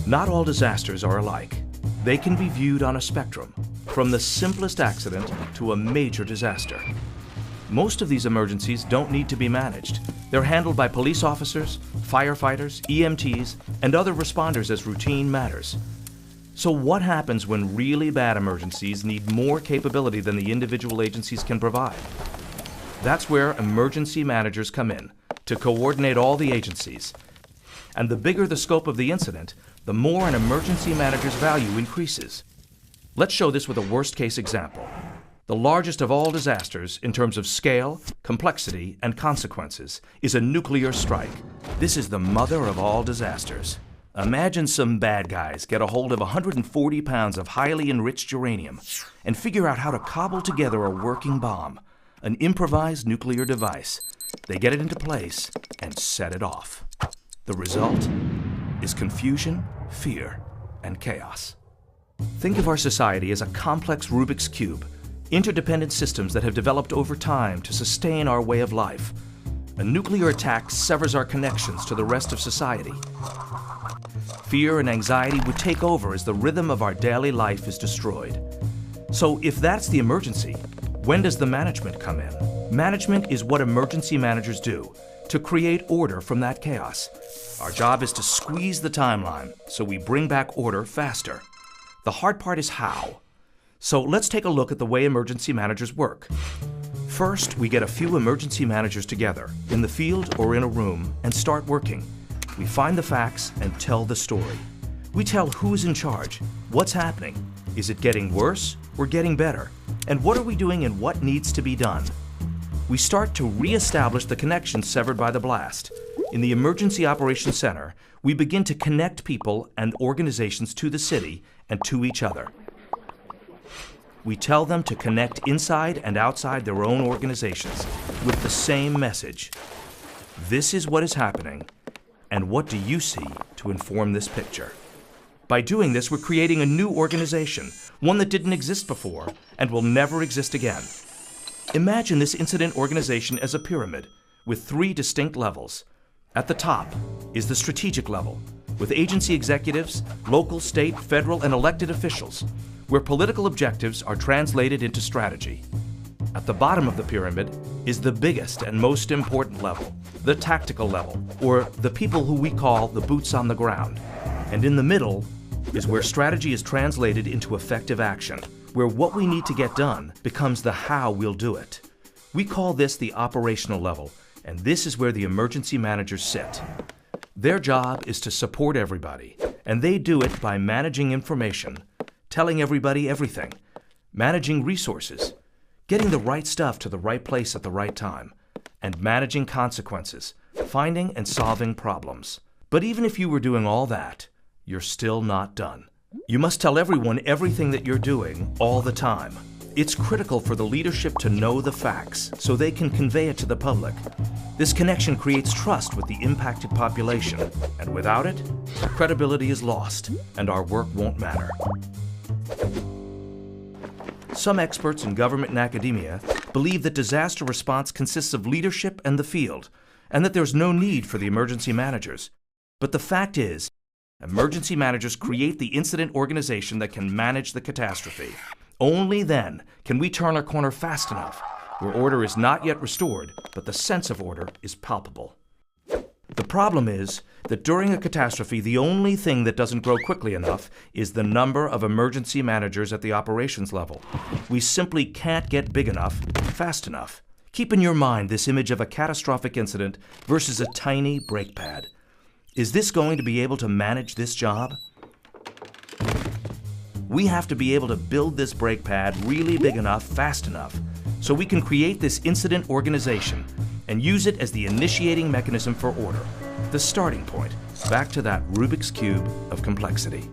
Not all disasters are alike. They can be viewed on a spectrum, from the simplest accident to a major disaster. Most of these emergencies don't need to be managed. They're handled by police officers, firefighters, EMTs, and other responders as routine matters. So what happens when really bad emergencies need more capability than the individual agencies can provide? That's where emergency managers come in, to coordinate all the agencies. And the bigger the scope of the incident, the more an emergency manager's value increases. Let's show this with a worst-case example. The largest of all disasters in terms of scale, complexity, and consequences is a nuclear strike. This is the mother of all disasters. Imagine some bad guys get a hold of 140 pounds of highly enriched uranium and figure out how to cobble together a working bomb, an improvised nuclear device. They get it into place and set it off. The result is confusion, fear, and chaos. Think of our society as a complex Rubik's Cube, interdependent systems that have developed over time to sustain our way of life. A nuclear attack severs our connections to the rest of society. Fear and anxiety would take over as the rhythm of our daily life is destroyed. So if that's the emergency, when does the management come in? Management is what emergency managers do, to create order from that chaos. Our job is to squeeze the timeline so we bring back order faster. The hard part is how. So let's take a look at the way emergency managers work. First, we get a few emergency managers together, in the field or in a room, and start working. We find the facts and tell the story. We tell who's in charge, what's happening, is it getting worse or getting better, and what are we doing and what needs to be done. We start to re-establish the connection severed by the blast. In the Emergency Operations Center, we begin to connect people and organizations to the city and to each other. We tell them to connect inside and outside their own organizations with the same message. This is what is happening, and what do you see to inform this picture? By doing this, we're creating a new organization, one that didn't exist before and will never exist again. Imagine this incident organization as a pyramid with 3 distinct levels. At the top is the strategic level, with agency executives, local, state, federal, and elected officials, where political objectives are translated into strategy. At the bottom of the pyramid is the biggest and most important level, the tactical level, or the people who we call the boots on the ground. And in the middle is where strategy is translated into effective action, where what we need to get done becomes the how we'll do it. We call this the operational level, and this is where the emergency managers sit. Their job is to support everybody, and they do it by managing information, telling everybody everything, managing resources, getting the right stuff to the right place at the right time, and managing consequences, finding and solving problems. But even if you were doing all that, you're still not done. You must tell everyone everything that you're doing all the time. It's critical for the leadership to know the facts so they can convey it to the public. This connection creates trust with the impacted population, and without it, credibility is lost and our work won't matter. Some experts in government and academia believe that disaster response consists of leadership and the field, and that there's no need for the emergency managers. But the fact is, emergency managers create the incident organization that can manage the catastrophe. Only then can we turn our corner fast enough, where order is not yet restored, but the sense of order is palpable. The problem is that during a catastrophe, the only thing that doesn't grow quickly enough is the number of emergency managers at the operations level. We simply can't get big enough, fast enough. Keep in your mind this image of a catastrophic incident versus a tiny brake pad. Is this going to be able to manage this job? We have to be able to build this brake pad really big enough, fast enough, so we can create this incident organization and use it as the initiating mechanism for order, the starting point, back to that Rubik's Cube of complexity.